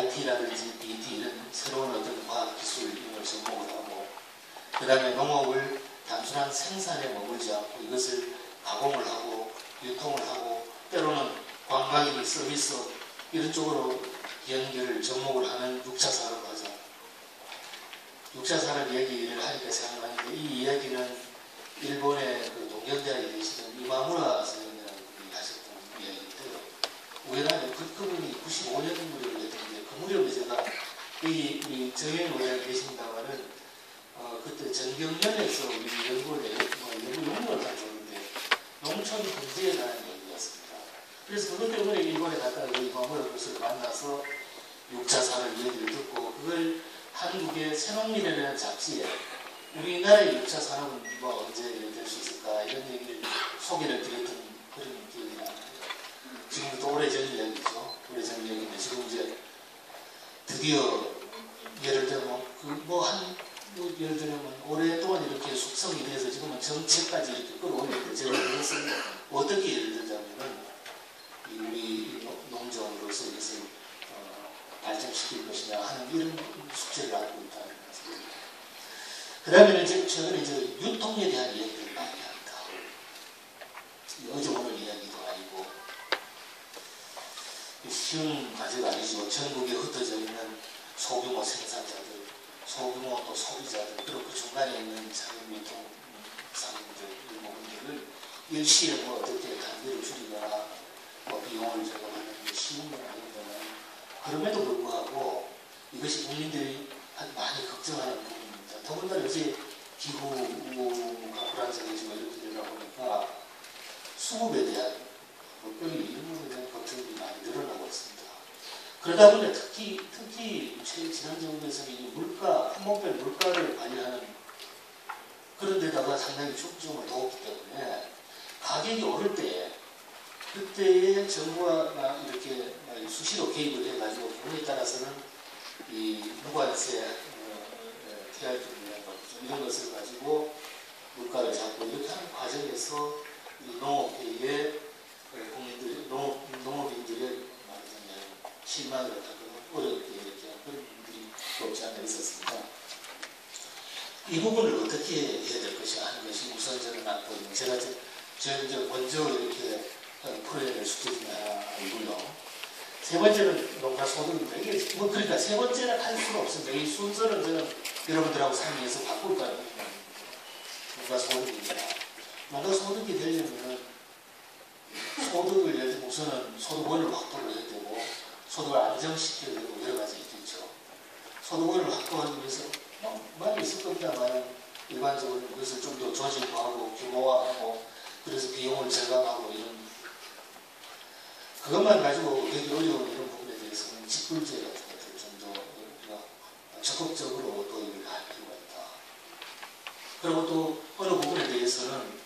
IT라든지 BT 이런 새로운 어떤 과학 기술 이런 걸 접목을 하고, 그 다음에 농업을 단순한 생산에 머물지 않고 이것을 가공을 하고 유통을 하고 때로는 관광이나 서비스 이런 쪽으로 연결을 접목을 하는 6차 산업 과정. 6차 산업 얘기를 하니까 생각나는데, 이 이야기는 일본의 그 동경대학에 계시던 이마무라 선생님이라는 분이 하셨던 이야기인데요. 우연하게 그분이 95년 무렵이었는데, 그 무렵에 제가 여기 정현 의원이 계신다마는 그때 전경련에서 우리 연구 용어를 가져오는데 농촌 경제에 관한 얘기였습니다. 그래서 그것 때문에 일본에 갔다가 이마무라 교수를 만나서 6차 산업 얘기를 듣고, 그걸 한국의 새농민이라는 잡지에 우리나라의 6차 산업은 언제 될 수 있을까 이런 얘기를 소개를 드렸던 그런 기억이 납니다. 지금부터 오래전 이야기죠. 오래전 이야기인데 지금 이제 드디어 예를 들면 예를 들면 오랫동안 이렇게 숙성이 돼서 지금은 정책까지 이렇게 끌어올리는데, 제가 그것을 어떻게 예를 들자면은 우리 농정으로서 이것을 발전시킬 것이냐 하는 이런 숙제를 하고 있다는 말씀입니다. 그 다음에 최근에 유통에 대한 이야기를 많이 합니다. 어제 오늘 이야기도 아니고 쉬운 과제가 아니지만 전국에 흩어져 있는 소규모 생산자들, 소규모 또 소비자들, 그리고 그 중간에 있는 작은 유통 상인들 이런 부분들을 일시에 어떻게 단계를 줄이거나 비용을 절감하는 게 쉬운 건 아닌데는, 그럼에도 불구하고 이것이 국민들이 많이 걱정하는 부분입니다. 더군다나 요새 기후가 불안정해지고 이렇게 되다 보니까 수급에 대한 먹거리 이런 것에 대한 걱정이 많이 늘어나고 있습니다. 그러다 보니 특히 지난 정부에서는 물가, 품목별 물가를 관리하는 그런 데다가 상당히 중점을 뒀기 때문에 가격이 오를 때 그때에 정부가 이렇게 수시로 개입을 해가지고 경우에 따라서는 이 무관세, TRP 이런 것을 가지고 물가를 잡고 이렇게 하는 과정에서 이 농업계의 농업인들의 말하자면 실망을 하고 어렵게 이렇게 한 그런 분들이 없지 않아 있었습니다. 이 부분을 어떻게 해야 될 것이냐 하는 것이 우선 저는 맞거든요. 제가 먼저 이렇게 풀어야 될 숙제 중에 하나이고요. 세 번째는 농가 소득입니다. 이게 그러니까 세 번째는 할 수가 없습니다. 이 순서는 저는 여러분들하고 상의해서 바꿀 거예요. 농가 소득입니다. 농가 소득이 되려면 소득을 예를 들면 우선은 소득원을 확보를 해야 되고 소득을 안정시켜야 되고 여러 가지 있겠죠. 소득원을 확보하기 위해서 많이 있을 겁니다만 일반적으로 그것을 좀 더 조직화하고 규모화하고 그래서 비용을 절감하고 이런 그것만 가지고 되게 어려운 이런 부분에 대해서는 직불제 같은 것들을 좀 더 우리가 적극적으로 도입을 할 필요가 있다. 그리고 또 어느 부분에 대해서는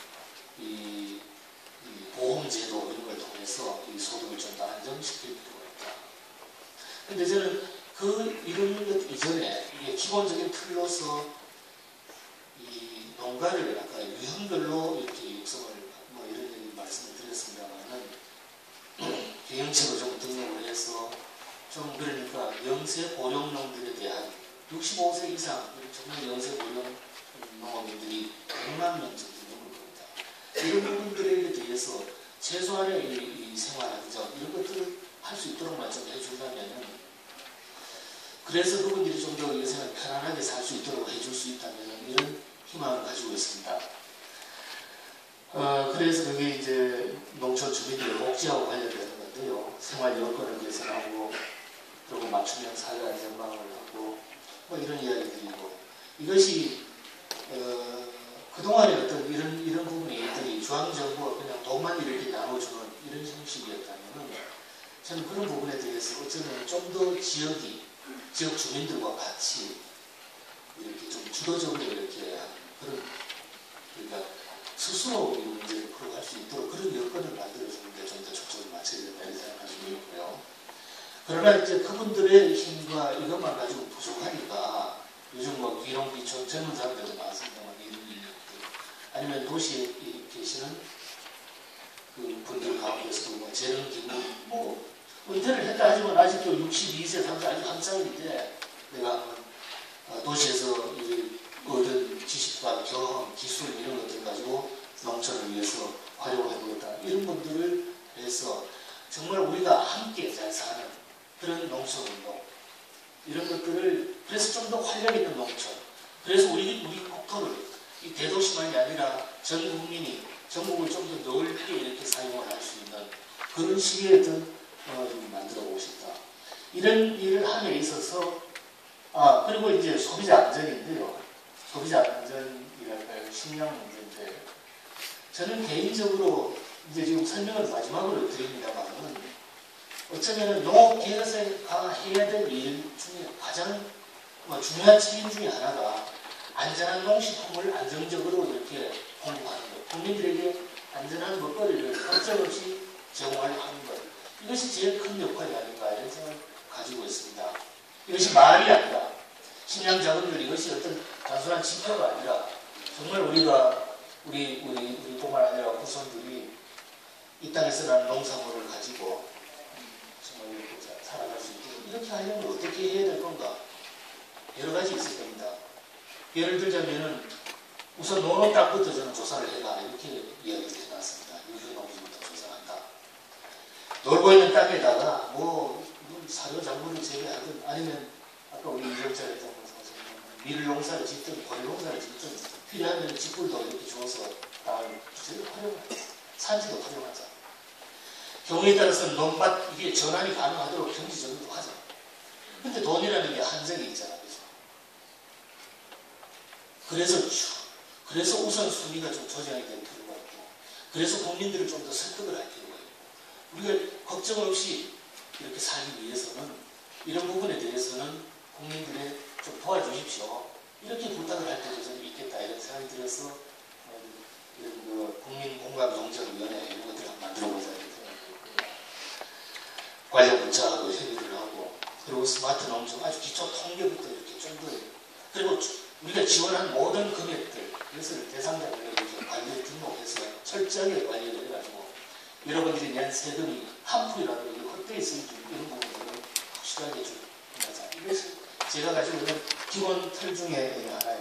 이 보험제도 이런 걸 통해서 이 소득을 좀 더 안정시킬 필요가 있다. 근데 저는 이런 것 이전에 이게 기본적인 틀로서 이 농가를 아까 유형별로 이렇게 육성을 이런 얘기 말씀을 드렸습니다만은 경영체로 좀 등록을 해서 좀 그러니까 영세 고령농들에 대한 65세 이상 정말 영세 고령 농업인들이 100만 명 정도 넘을 겁니다. 이런 부분들에 대해서 최소한의 이 생활 안정 이런 것들을 할 수 있도록만 좀 해준다면은 그래서 그분들이 좀 더 인생을 편안하게 살 수 있도록 해줄 수 있다면 이런 희망을 가지고 있습니다. 그래서 그게 이제 농촌 주민들의 복지하고 관련되는 건데요. 생활 여건을 개선하고 그리고 맞춤형 사회 안전망을 하고 이런 이야기들이고 이것이 그동안의 어떤 이런 부분이 중앙정부가 그냥 돈만 이렇게 나눠주는 이런 형식이었다면 저는 그런 부분에 대해서 어쩌면 좀 더 지역 주민들과 같이 이렇게 좀 주도적으로 이렇게 하는 그런 그러니까 스스로 이 문제를 풀어갈 수 있도록 그런 여건을 만들어주는 데 좀 더 초점을 맞춰야 된다 이런 생각을 가지고 있고요. 그러나 이제 그분들의 힘과 이것만 가지고 부족하니까 요즘 귀농귀촌 젊은 사람들도 많습니다만 이런 인력들 아니면 도시에 계시는 그 분들 가운데서도 재능기부 은퇴를 했다 하지만 아직도 62세, 30세 아직 사업인데 내가 한번 도시에서 얻은 지식과 경험, 기술 이런 것들 가지고 농촌을 위해서 활용해보겠다. 이런 분들을 해서 정말 우리가 함께 잘 사는 그런 농촌운동 이런 것들을 그래서 좀 더 활력 있는 농촌 그래서 우리 국토를 이 대도시만이 아니라 전 국민이 전국을 좀 더 넓게 이렇게 사용을 할 수 있는 그런 시기에 좀 만들어 보고 싶다. 이런 일을 함에 있어서 그리고 이제 소비자 안전인데요. 소비자 안전이랄까요. 식량 문제인데 저는 개인적으로 이제 지금 설명을 마지막으로 드립니다만은 어쩌면 농업개혁가 해야 될 일 중에 가장 중요한 책임 중에 하나가 안전한 농식품을 안정적으로 이렇게 공급하는 것. 국민들에게 안전한 먹거리를 걱정 없이 제공하려고 하는 것. 이것이 제일 큰 역할이 아닌가 이런 생각을 가지고 있습니다. 이것이 말이 아니라 식량 자금률 이것이 어떤 단순한 지표가 아니라 정말 우리뿐만 아니라 후손들이 이 땅에서 난 농산물을 가지고 정말 이렇게 살아갈 수 있도록 이렇게 하려면 어떻게 해야 될 건가? 여러 가지 있을 겁니다. 예를 들자면은 우선 농업 땅부터 저는 조사를 해라 이렇게 이야기를 해놨습니다. 유기농지부터 조사한다. 놀고 있는 땅에다가 사료 작물을 재배하든 아니면 아까 우리 이정철 회장님 밀농사를 짓든 고래농사를 짓든 필요하면 직불도 이렇게 줘서 땅을 활용하자. 산지도 활용하자. 경우에 따라서는 논밭 이게 전환이 가능하도록 경지정비도 하자. 근데 돈이라는 게 한정이 있잖아. 그래서 우선순위가 좀 조정이 될 필요가 있고 그래서 국민들을 좀 더 설득을 할 필요가 있고 우리가 걱정 없이 이렇게 살기 위해서는 이런 부분에 대해서는 국민들의 좀 도와주십시오. 이렇게 부탁을 할 때도 좀 있겠다 이런 생각이 들어서 이런 국민공감농정위원회 이런 것들을 한번 만들어보자 이렇게 생각했고요. 관련 부처하고 협의를 하고 그리고 스마트 농정 아주 기초 통계부터 이렇게 좀 더 그리고 우리가 지원한 모든 금액들 이것을 대상자별로 이렇게 관리에 등록해서 철저하게 관리를 해가지고 여러분들이 낸 세금이 한 푼이라도 헛되이 쓰이지 이런 부분들을 확실하게 좀 하자. 이것이 제가 가지고 있는 기본 틀 중에 하나예요.